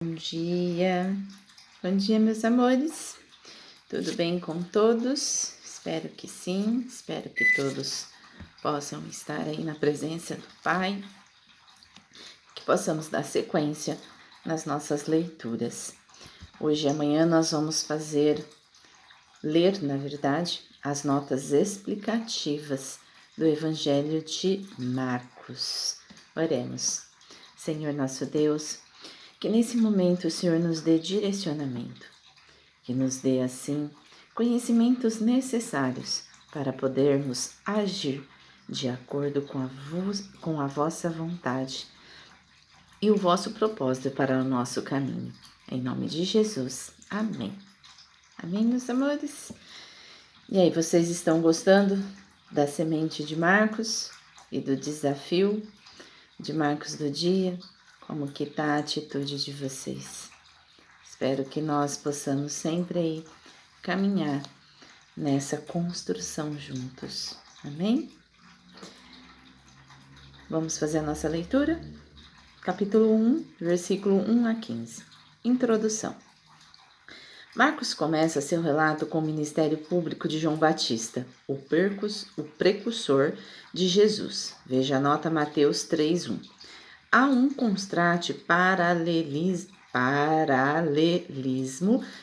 Bom dia, meus amores. Tudo bem com todos? Espero que sim. Espero que todos possam estar aí na presença do Pai, que possamos dar sequência nas nossas leituras. Hoje e amanhã nós vamos ler, na verdade, as notas explicativas do Evangelho de Marcos. Oremos. Senhor nosso Deus, que nesse momento o Senhor nos dê direcionamento, que nos dê, assim, conhecimentos necessários para podermos agir de acordo com a vossa vontade e o vosso propósito para o nosso caminho. Em nome de Jesus. Amém. Amém, meus amores? E aí, vocês estão gostando da semente de Marcos e do desafio de Marcos do dia? Como que tá a atitude de vocês? Espero que nós possamos sempre aí caminhar nessa construção juntos. Amém? Vamos fazer a nossa leitura? Capítulo 1, versículo 1 a 15. Introdução. Marcos começa seu relato com o ministério público de João Batista, o precursor de Jesus. Veja a nota Mateus 3:1. Há um constante paralelismo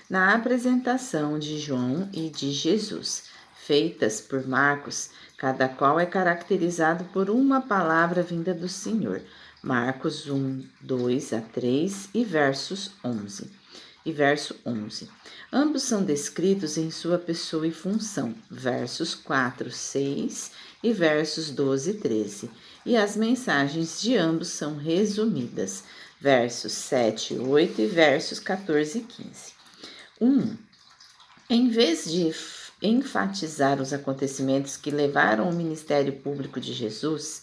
na apresentação de João e de Jesus, feitas por Marcos, cada qual é caracterizado por uma palavra vinda do Senhor. Marcos 1, 2 a 3 e verso 11. Ambos são descritos em sua pessoa e função, versos 4, 6 e versos 12 e 13. E as mensagens de ambos são resumidas, versos 7 e 8 e versos 14 e 15. 1. Em vez de enfatizar os acontecimentos que levaram ao ministério público de Jesus,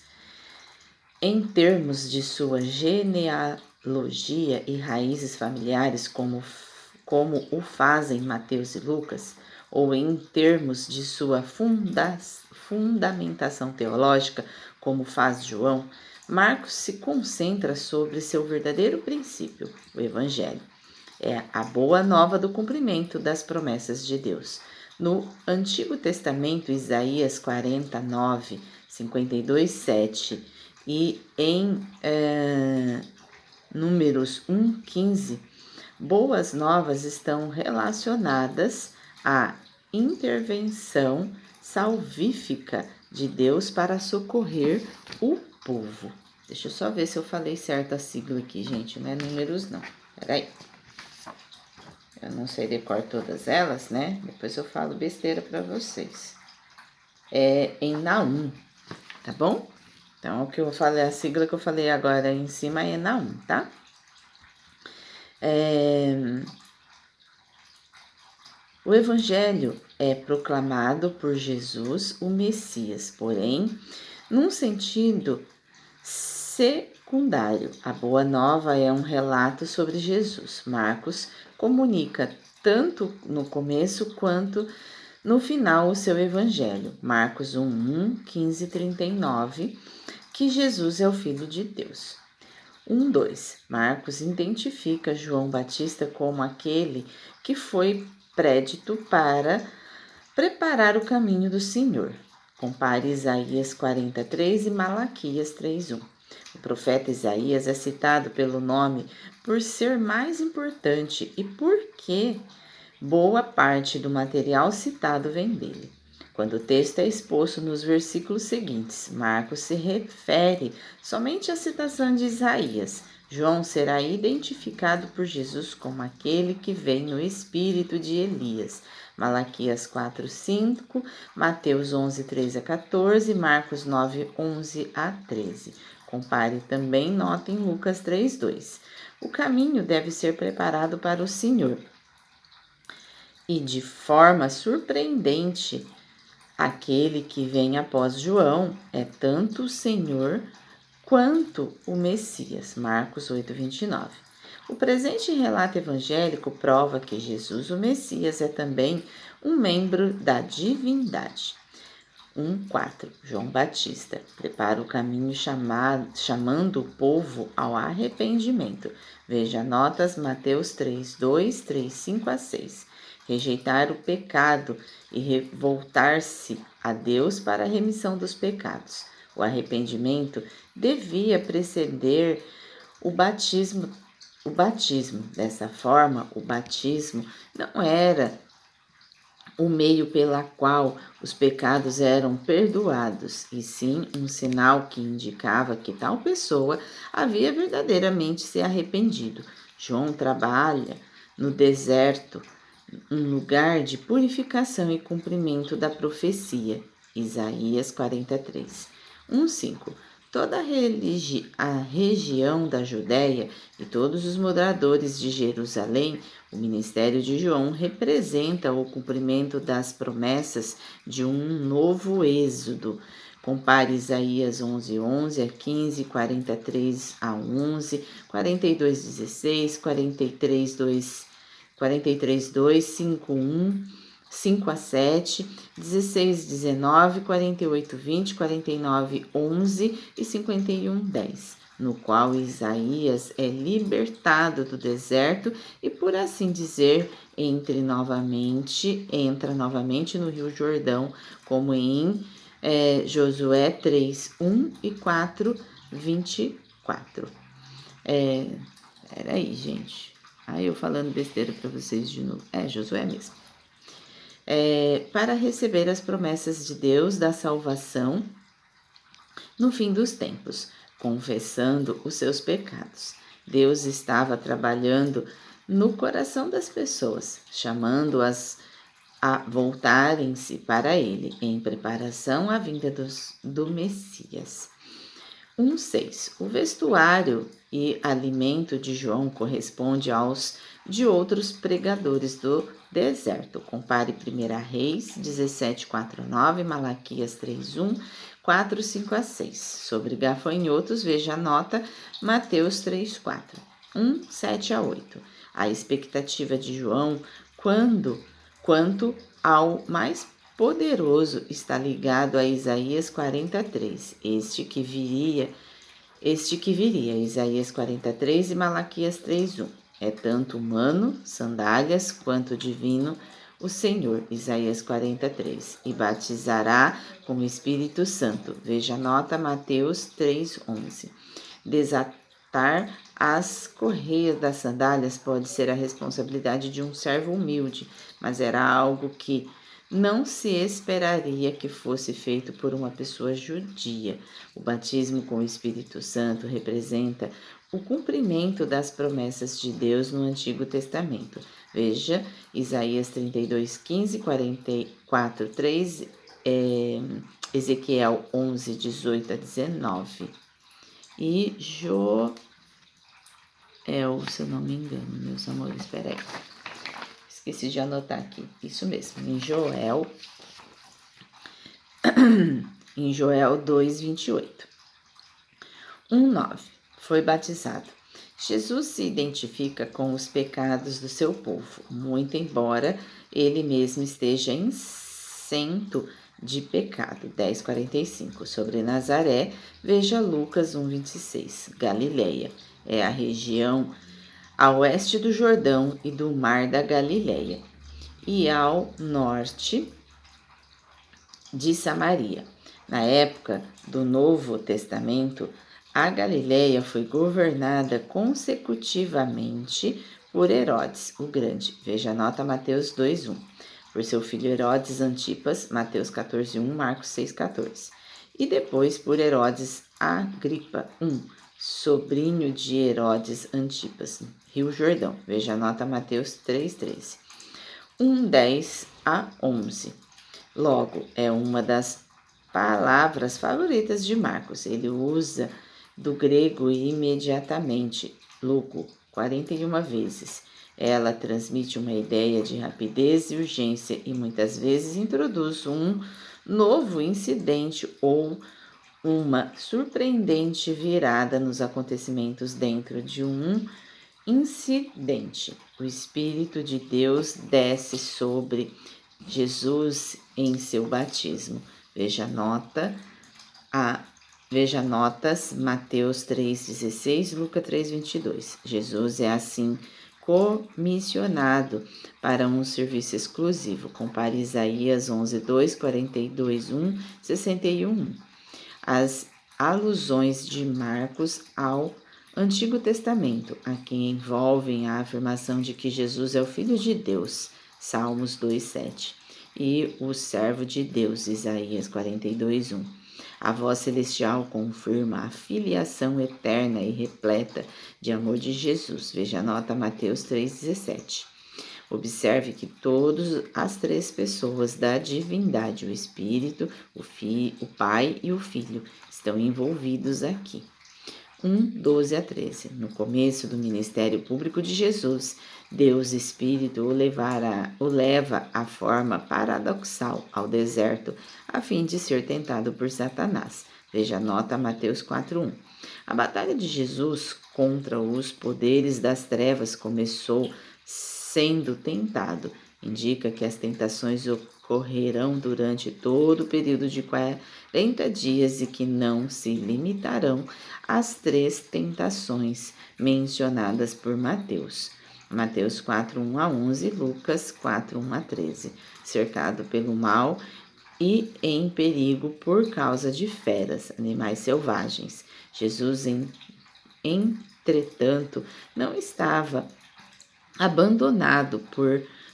em termos de sua genealogia e raízes familiares, como o fazem Mateus e Lucas, ou em termos de sua fundamentação teológica, como faz João, Marcos se concentra sobre seu verdadeiro princípio, o Evangelho. É a boa nova do cumprimento das promessas de Deus. No Antigo Testamento, Isaías 49, 52, 7 e em Números 1, 15, boas novas estão relacionadas à intervenção salvífica de Deus para socorrer o povo. Deixa eu só ver se eu falei certo a sigla aqui, gente, não é números não. Peraí. Eu não sei decorar todas elas, né? Depois eu falo besteira para vocês. É em Naum, tá bom? Então, o que eu falei, a sigla que eu falei agora em cima é Naum, tá? O Evangelho é proclamado por Jesus, o Messias, porém, num sentido secundário. A Boa Nova é um relato sobre Jesus. Marcos comunica tanto no começo quanto no final o seu Evangelho. Marcos 1, 15 e 39, que Jesus é o Filho de Deus. 1:2. Marcos identifica João Batista como aquele que foi prédito para preparar o caminho do Senhor. Compare Isaías 43 e Malaquias 3:1. O profeta Isaías é citado pelo nome por ser mais importante e porque boa parte do material citado vem dele. Quando o texto é exposto nos versículos seguintes, Marcos se refere somente à citação de Isaías. João será identificado por Jesus como aquele que vem no espírito de Elias. Malaquias 4:5, Mateus 11:3 a 14, Marcos 9:11 a 13. Compare também, nota em Lucas 3:2. O caminho deve ser preparado para o Senhor. E de forma surpreendente, aquele que vem após João é tanto o Senhor quanto o Messias. Marcos 8:29. O presente relato evangélico prova que Jesus, o Messias, é também um membro da divindade. 1:4. João Batista prepara o caminho chamando o povo ao arrependimento. Veja notas Mateus 3:2, 3:5-6. Rejeitar o pecado e voltar-se a Deus para a remissão dos pecados. O arrependimento devia preceder o batismo. Dessa forma, o batismo não era o meio pela qual os pecados eram perdoados, e sim um sinal que indicava que tal pessoa havia verdadeiramente se arrependido. João trabalha no deserto, um lugar de purificação e cumprimento da profecia. Isaías 43, 1:5. Toda a região da Judéia e todos os moradores de Jerusalém, o ministério de João representa o cumprimento das promessas de um novo êxodo. Compare Isaías 11:11 a 15, 43:11, 42:16, 43:2, 5:1, 5-7, 16:19, 48:20, 49:11 e 51:10, no qual Isaías é libertado do deserto e, por assim dizer, entra novamente no Rio Jordão, como em Josué 3:1 e 4:24. Peraí, gente. Aí eu falando besteira para vocês de novo. Josué mesmo. Para receber as promessas de Deus da salvação no fim dos tempos, confessando os seus pecados. Deus estava trabalhando no coração das pessoas, chamando-as a voltarem-se para Ele, em preparação à vinda do Messias. 1:6. O vestuário e alimento de João corresponde aos de outros pregadores do deserto. Compare 1 Reis 17:4-9, Malaquias 3:1, 4:5-6. Sobre gafanhotos, veja a nota Mateus 3:4, 1:7-8. A expectativa de João quanto ao mais poderoso está ligado a Isaías 43, este que viria, Isaías 43 e Malaquias 3:1. É tanto humano, sandálias, quanto divino, o Senhor, Isaías 43, e batizará com o Espírito Santo. Veja a nota Mateus 3:11. Desatar as correias das sandálias pode ser a responsabilidade de um servo humilde, mas era algo que não se esperaria que fosse feito por uma pessoa judia. O batismo com o Espírito Santo representa o cumprimento das promessas de Deus no Antigo Testamento. Veja Isaías 32:15, 44:3, Ezequiel 11:18-19 e Joel, se eu não me engano, meus amores, espera aí. Esqueci de anotar aqui. Isso mesmo, em Joel 2:28. 1:9. Foi batizado. Jesus se identifica com os pecados do seu povo, muito embora ele mesmo esteja isento de pecado. 10:45. Sobre Nazaré, veja Lucas 1:26. Galileia é a região a oeste do Jordão e do Mar da Galileia, e ao norte de Samaria. Na época do Novo Testamento, a Galileia foi governada consecutivamente por Herodes o Grande. Veja a nota Mateus 2:1. Por seu filho Herodes Antipas, Mateus 14:1, Marcos 6:14. E depois por Herodes Agripa I, sobrinho de Herodes Antipas, Rio Jordão. Veja a nota Mateus 3:13. 1:10-11. Logo, é uma das palavras favoritas de Marcos. Ele usa do grego imediatamente, logo, 41 vezes. Ela transmite uma ideia de rapidez e urgência e muitas vezes introduz um novo incidente ou uma surpreendente virada nos acontecimentos dentro de um incidente. O Espírito de Deus desce sobre Jesus em seu batismo. Veja notas, Mateus 3,16, Lucas 3,22. Jesus é assim comissionado para um serviço exclusivo. Compare Isaías 11:2, 42:1, 61:1. As alusões de Marcos ao Antigo Testamento, a que envolvem a afirmação de que Jesus é o Filho de Deus, Salmos 2:7, e o servo de Deus, Isaías 42:1. A voz celestial confirma a filiação eterna e repleta de amor de Jesus. Veja a nota Mateus 3,17. Observe que todas as três pessoas da divindade, o Espírito, o Pai e o Filho, estão envolvidos aqui. 1:12-13. No começo do ministério público de Jesus, Deus Espírito o leva à forma paradoxal ao deserto, a fim de ser tentado por Satanás. Veja a nota Mateus 4:1. A batalha de Jesus contra os poderes das trevas começou sendo tentado. Indica que as tentações ocorrerão durante todo o período de 40 dias e que não se limitarão às 3 tentações mencionadas por Mateus. Mateus 4:1-11, Lucas 4:1-13. Cercado pelo mal e em perigo por causa de feras, animais selvagens. Jesus, entretanto, não estava abandonado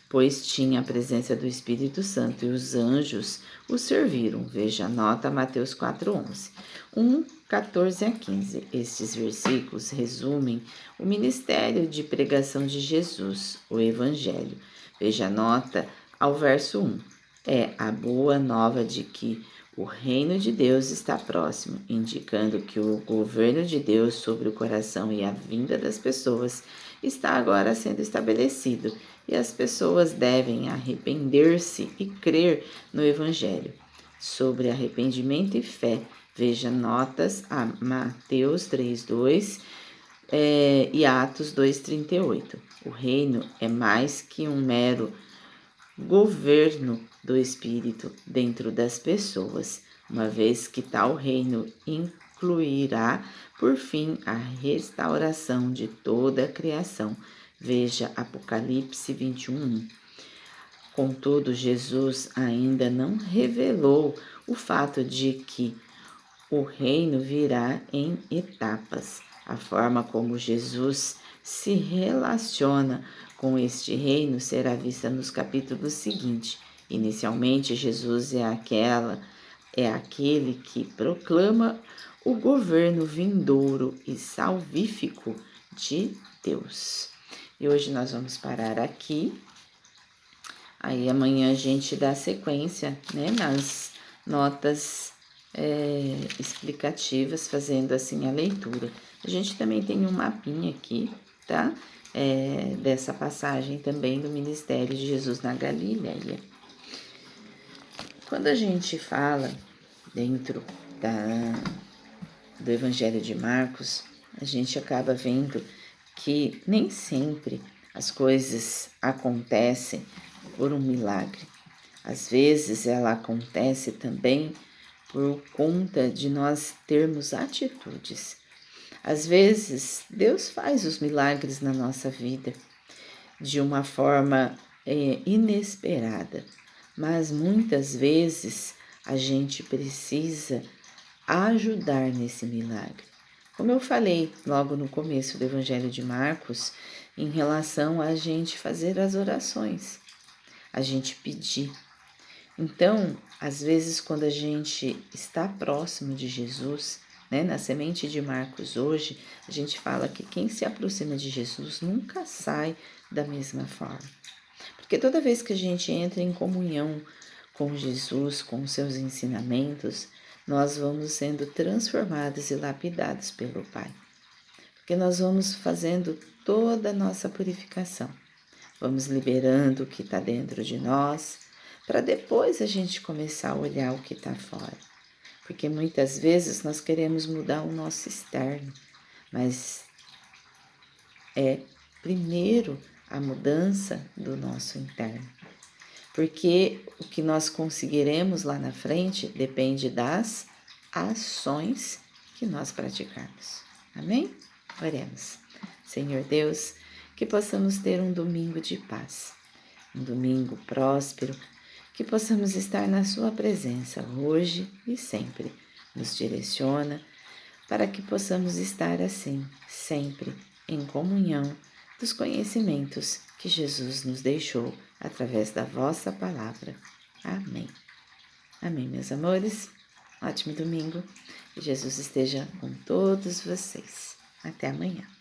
pois tinha a presença do Espírito Santo e os anjos o serviram. Veja a nota Mateus 4:11. 1:14-15. Estes versículos resumem o ministério de pregação de Jesus, o Evangelho. Veja a nota ao verso 1. É a boa nova de que o reino de Deus está próximo, indicando que o governo de Deus sobre o coração e a vinda das pessoas está agora sendo estabelecido e as pessoas devem arrepender-se e crer no Evangelho. Sobre arrependimento e fé, veja notas a Mateus 3:2 e Atos 2:38. O reino é mais que um mero governo do Espírito dentro das pessoas, uma vez que tal reino incluirá, por fim, a restauração de toda a criação. Veja Apocalipse 21:1. Contudo, Jesus ainda não revelou o fato de que o reino virá em etapas. A forma como Jesus se relaciona com este reino será vista nos capítulos seguintes. Inicialmente, Jesus é aquele que proclama o governo vindouro e salvífico de Deus. E hoje nós vamos parar aqui. Aí amanhã a gente dá sequência, né, nas notas explicativas, fazendo assim a leitura. A gente também tem um mapinha aqui, tá? Dessa passagem também do ministério de Jesus na Galileia. Quando a gente fala dentro do Evangelho de Marcos, a gente acaba vendo que nem sempre as coisas acontecem por um milagre. Às vezes ela acontece também por conta de nós termos atitudes. Às vezes Deus faz os milagres na nossa vida de uma forma inesperada, mas muitas vezes a gente precisa ajudar nesse milagre. Como eu falei logo no começo do Evangelho de Marcos, em relação a gente fazer as orações, a gente pedir. Então, às vezes, quando a gente está próximo de Jesus, né, na semente de Marcos hoje, a gente fala que quem se aproxima de Jesus nunca sai da mesma forma. Porque toda vez que a gente entra em comunhão com Jesus, com os seus ensinamentos, nós vamos sendo transformados e lapidados pelo Pai. Porque nós vamos fazendo toda a nossa purificação. Vamos liberando o que está dentro de nós, para depois a gente começar a olhar o que está fora. Porque muitas vezes nós queremos mudar o nosso externo, mas é primeiro a mudança do nosso interno. porque o que nós conseguiremos lá na frente depende das ações que nós praticarmos. Amém? Oremos. Senhor Deus, que possamos ter um domingo de paz, um domingo próspero, que possamos estar na Sua presença hoje e sempre. Nos direciona para que possamos estar assim, sempre em comunhão dos conhecimentos que Jesus nos deixou através da vossa palavra. Amém. Amém, meus amores. Ótimo domingo. Que Jesus esteja com todos vocês. Até amanhã.